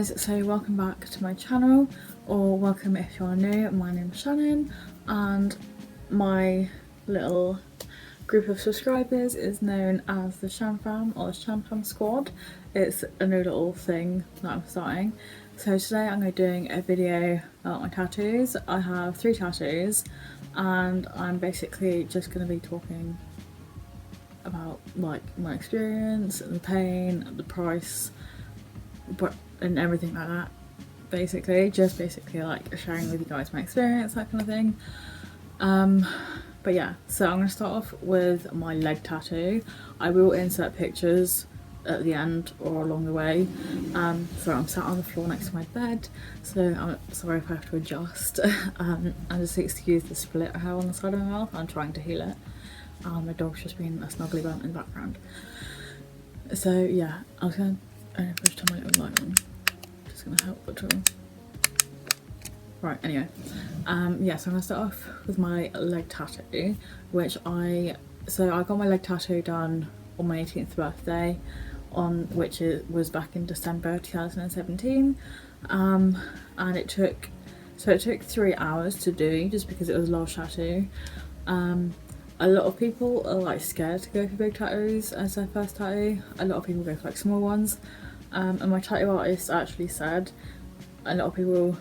guys, so welcome back to my channel, or welcome if you are new. My name is Shannon and my little group of subscribers is known as the Shan Fam or the Shan Fam Squad. It's a new little thing that I'm starting. So today I'm going to be doing a video about my tattoos. I have 3 tattoos and I'm basically just going to be talking about like my experience, the pain, the price, and everything like that. Basically like sharing with you guys my experience, that kind of thing. But yeah, so I'm going to start off with my leg tattoo. I will insert pictures at the end or along the way. So I'm sat on the floor next to my bed, so I'm sorry if I have to adjust. And just excuse the split I have on the side of my mouth. I'm trying to heal it. My dog's just being a snuggly bump in the background. So yeah, I was going to push to my little light on. Just going to help at all. Right, anyway. Yeah, so I'm going to start off with my leg tattoo, which I got my leg tattoo done on my 18th birthday, which was back in December 2017. And it took 3 hours to do, just because it was a large tattoo. A lot of people are like scared to go for big tattoos as their first tattoo. A lot of people go for like small ones. And my tattoo artist actually said a lot of people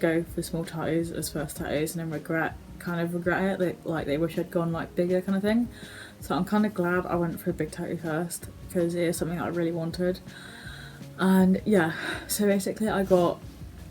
go for small tattoos as first tattoos and then regret it. They wish I'd gone like bigger kind of thing. So I'm kind of glad I went for a big tattoo first, because it is something that I really wanted. And yeah, so basically I got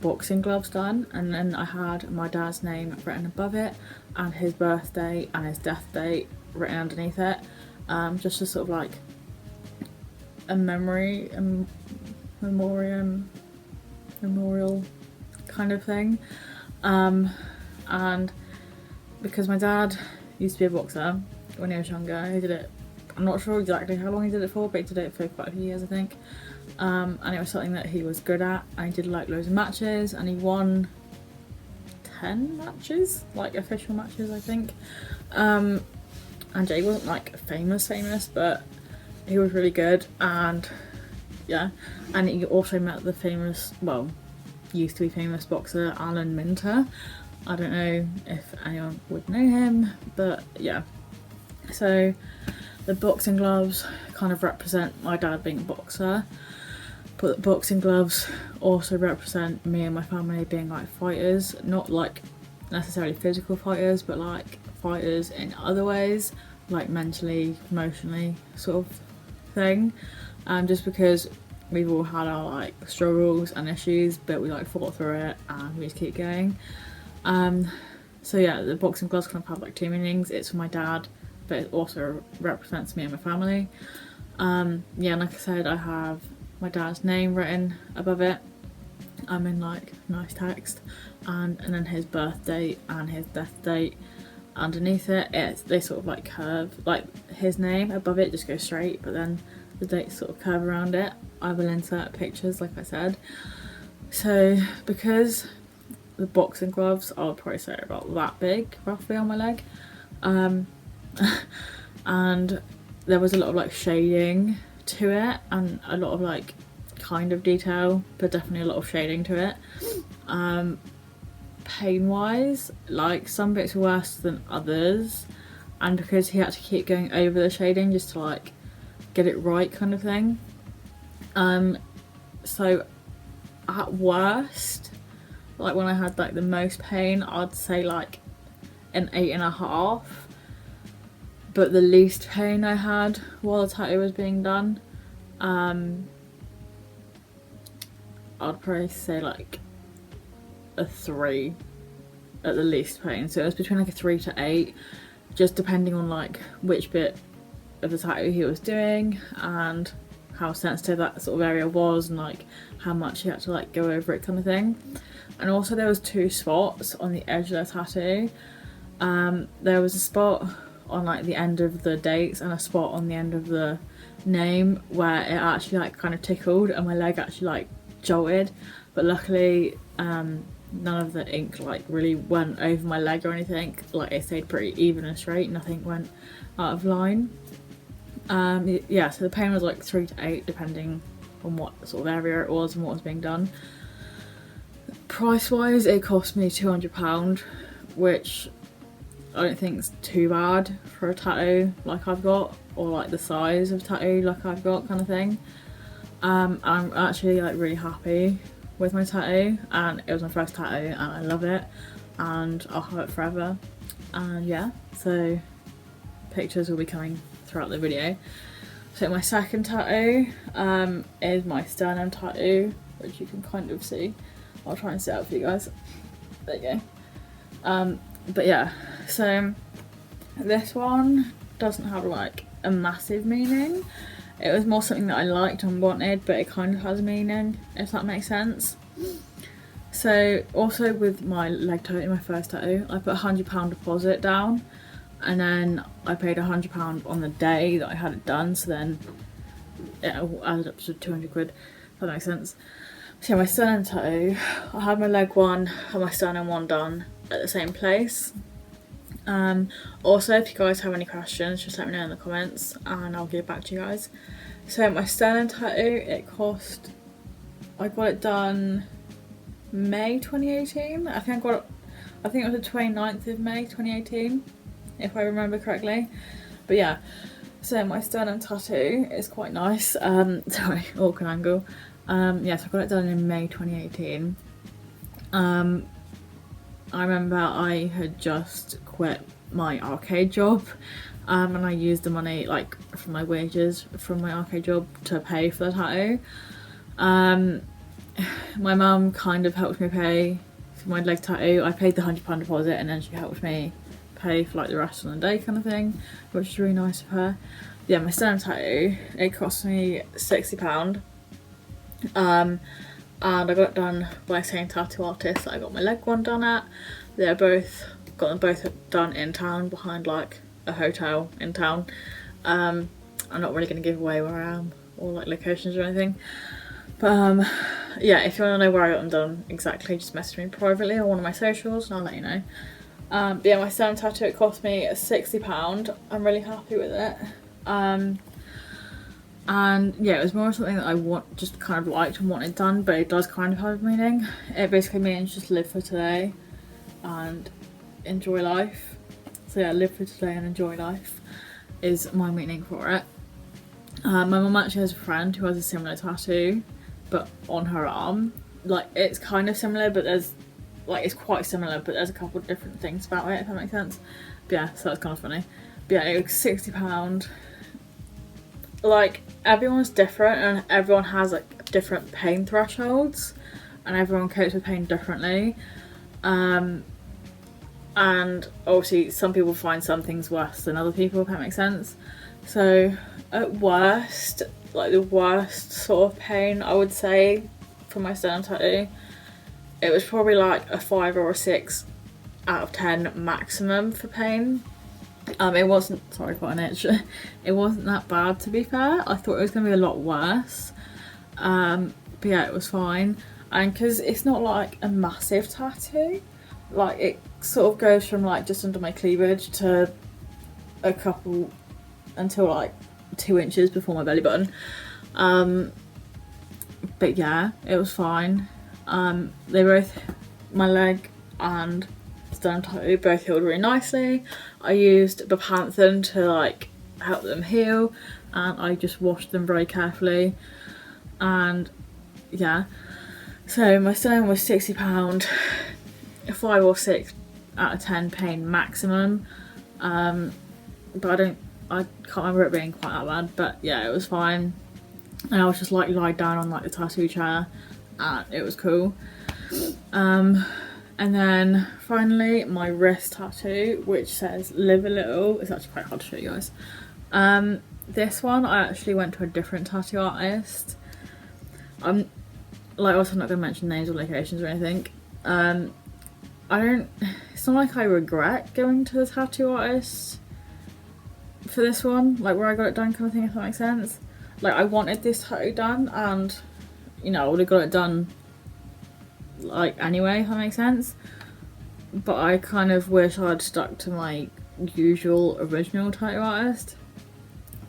boxing gloves done, and then I had my dad's name written above it and his birthday and his death date written underneath it, just as sort of like a memorial kind of thing. And because my dad used to be a boxer when he was younger, he did it, I'm not sure exactly how long he did it for, but he did it for quite a few years I think. And it was something that he was good at, and he did like loads of matches, and he won 10 matches, like official matches I think. And Jay wasn't like famous, but he was really good. And yeah, and he also met the famous, well, used to be famous boxer Alan Minter. I don't know if anyone would know him, but yeah. So the boxing gloves kind of represent my dad being a boxer, but the boxing gloves also represent me and my family being like fighters, not like necessarily physical fighters, but like fighters in other ways, like mentally, emotionally sort of thing. Just because we've all had our like struggles and issues, but we like fought through it and we just keep going. So yeah, the boxing gloves kind of have like 2 meanings. It's for my dad, but it also represents me and my family. Yeah, and like I said, I have my dad's name written above it. I'm in like nice text, and then his birth date and his death date underneath it. They sort of like curve, like his name above it just goes straight, but then the dates sort of curve around it. I will insert pictures like I said. So because the boxing gloves, I would probably say about that big roughly on my leg, and there was a lot of like shading to it and a lot of like kind of detail, but definitely a lot of shading to it. Pain wise, like some bits were worse than others, and because he had to keep going over the shading just to like get it right kind of thing. So at worst, like when I had like the most pain, I'd say like an 8.5. But the least pain I had while the tattoo was being done, I'd probably say like a 3 at the least pain. So it was between like a 3 to 8, just depending on like which bit of the tattoo he was doing and how sensitive that sort of area was, and like how much he had to like go over it kind of thing. And also there was 2 spots on the edge of the tattoo. There was a spot on like the end of the dates and a spot on the end of the name where it actually like kind of tickled and my leg actually like jolted, but luckily none of the ink like really went over my leg or anything. Like it stayed pretty even and straight, nothing went out of line. Yeah, so the pain was like 3 to 8 depending on what sort of area it was and what was being done. Price wise, it cost me £200, which I don't think is too bad for a tattoo like I've got, or like the size of tattoo like I've got, kind of thing. I'm actually like really happy with my tattoo, and it was my first tattoo and I love it and I'll have it forever. And yeah, so pictures will be coming throughout the video. So my second tattoo is my sternum tattoo, which you can kind of see. I'll try and set up for you guys. There you go. But yeah, so this one doesn't have like a massive meaning. It was more something that I liked and wanted, but it kind of has a meaning, if that makes sense. So also with my leg tattoo, my first tattoo, I put a £100 deposit down, and then I paid £100 on the day that I had it done, so then it added up to 200 quid, if that makes sense. So my sternum tattoo, I had my leg one and my sternum one done at the same place. Also, if you guys have any questions, just let me know in the comments and I'll get back to you guys. So my sternum tattoo, I got it done May 2018. I think it was the 29th of May 2018, if I remember correctly. But yeah, so my sternum tattoo is quite nice. Sorry, awkward angle. Yes, I got it done in May 2018. I remember I had just quit my arcade job, and I used the money like from my wages from my arcade job to pay for the tattoo. My mum kind of helped me pay for my leg tattoo. I paid the £100 deposit and then she helped me pay for like the rest of the day, kind of thing, which is really nice of her. Yeah, my sternum tattoo, it cost me £60. And I got it done by the same tattoo artist that I got my leg one done at. Got them both done in town, behind like a hotel in town. I'm not really going to give away where I am or like locations or anything, but yeah, if you want to know where I got them done exactly, just message me privately on one of my socials and I'll let you know. But yeah, my sternum tattoo, it cost me £60. I'm really happy with it. And yeah, it was more something that I just kind of liked and wanted done, but it does kind of have a meaning. It basically means just live for today and enjoy life. So yeah, live for today and enjoy life is my meaning for it. My mum actually has a friend who has a similar tattoo, but on her arm. Like, it's kind of similar, but it's quite similar, but there's a couple of different things about it, if that makes sense. But yeah, so that's kind of funny. But yeah, it was £60. Like, everyone's different and everyone has like different pain thresholds and everyone copes with pain differently. And obviously some people find some things worse than other people, if that makes sense. So at worst, like the worst sort of pain I would say for my sternum tattoo, it was probably like a 5 or a 6 out of 10 maximum for pain. It wasn't, sorry, quite an itch. It wasn't that bad, to be fair. I thought it was going to be a lot worse. But yeah, it was fine. And because it's not like a massive tattoo, like it sort of goes from like just under my cleavage to a couple, until like 2 inches before my belly button. But yeah, it was fine. They both, my leg and sternum tattoo, both healed really nicely. I used Bepanthen to like help them heal, and I just washed them very carefully. And yeah, so my sternum was £60, 5 or 6 out of 10 pain maximum. But I can't remember it being quite that bad, but yeah, it was fine. And I was just like lied down on like the tattoo chair and it was cool. And then finally my wrist tattoo, which says live a little. It's actually quite hard to show you guys. This one I actually went to a different tattoo artist. I'm like, also not going to mention names or locations or anything. It's not like I regret going to the tattoo artist for this one, like where I got it done, kind of thing, if that makes sense. Like, I wanted this tattoo done and, you know, I would have got it done like anyway, if that makes sense. But I kind of wish I'd stuck to my usual original tattoo artist.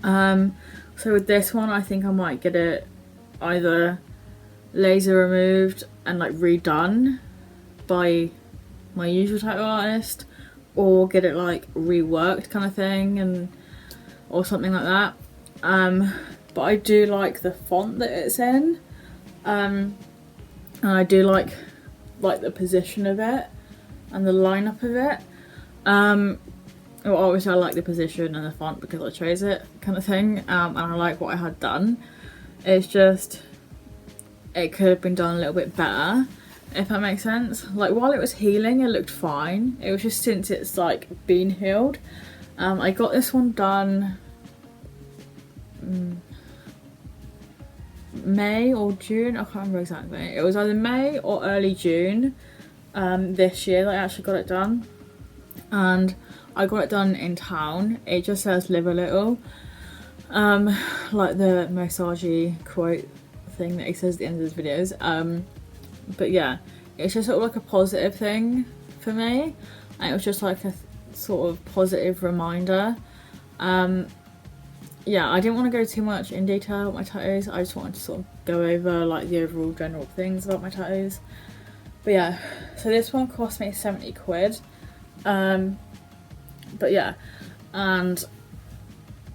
So with this one, I think I might get it either laser removed and like redone by my usual tattoo artist, or get it like reworked kind of thing, and or something like that. But I do like the font that it's in, and I do like the position of it and the lineup of it. Well, obviously I like the position and the font because I chose it, kind of thing, and I like what I had done. It's just, it could have been done a little bit better, if that makes sense. Like, while it was healing, it looked fine. It was just since it's like been healed. I got this one done May or June, I can't remember exactly. It was either May or early June this year that I actually got it done, and I got it done in town. It just says live a little, like the massagey quote thing that he says at the end of his videos. But yeah, it's just sort of like a positive thing for me, and it was just like a sort of positive reminder. Yeah, I didn't want to go too much in detail about my tattoos. I just wanted to sort of go over like the overall general things about my tattoos. But yeah, so this one cost me 70 quid. But yeah, and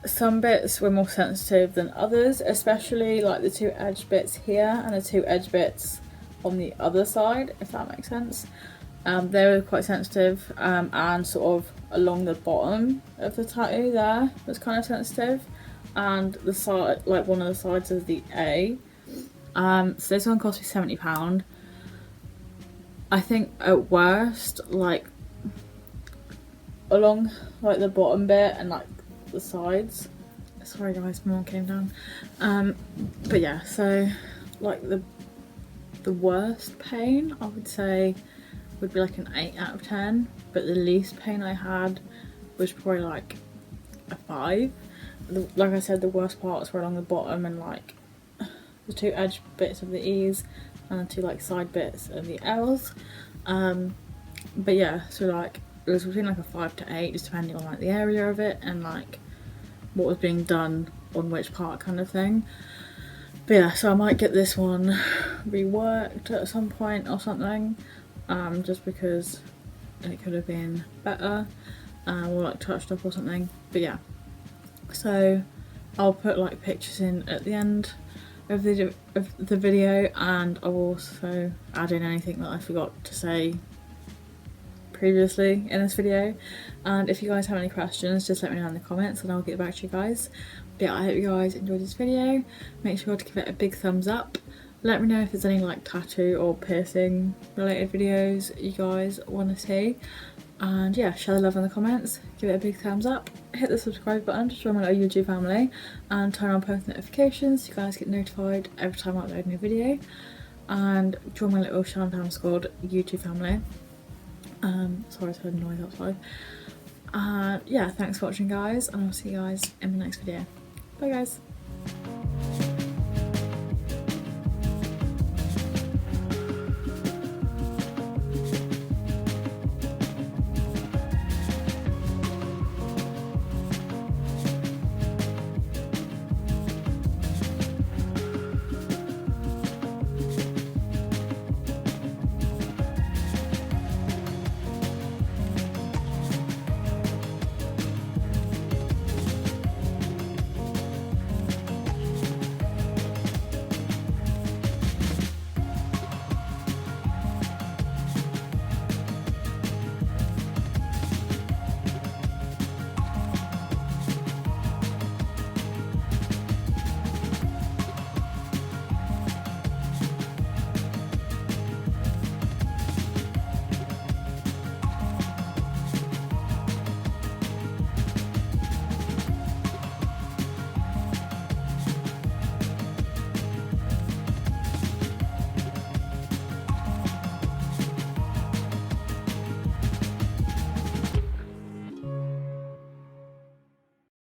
some bits were more sensitive than others, especially like the two edge bits here and the two edge bits on the other side, if that makes sense. They were quite sensitive, and sort of along the bottom of the tattoo there was kind of sensitive, and the side, like one of the sides of the A. So this one cost me £70. I think at worst, like along like the bottom bit and like the sides. Sorry guys, my mum came down. But yeah, so like the worst pain I would say would be like an 8 out of 10, but the least pain I had was probably like a 5. Like I said, the worst parts were along the bottom and like the two edge bits of the E's and the two like side bits of the L's. But yeah, so like it was between like a 5 to 8, just depending on like the area of it and like what was being done on which part, kind of thing. But yeah, so I might get this one reworked at some point or something, just because it could have been better, or like touched up or something. But yeah, so I'll put like pictures in at the end of the video, and I'll also add in anything that I forgot to say previously in this video. And if you guys have any questions, just let me know in the comments and I'll get back to you guys. But yeah, I hope you guys enjoyed this video. Make sure to give it a big thumbs up. Let me know if there's any like tattoo or piercing related videos you guys want to see, and yeah, share the love in the comments, give it a big thumbs up, hit the subscribe button to join my little YouTube family, and turn on post notifications so you guys get notified every time I upload a new video, and join my little Shannon Squad YouTube family. Sorry, I heard a noise outside. Yeah, thanks for watching guys, and I'll see you guys in the next video. Bye guys.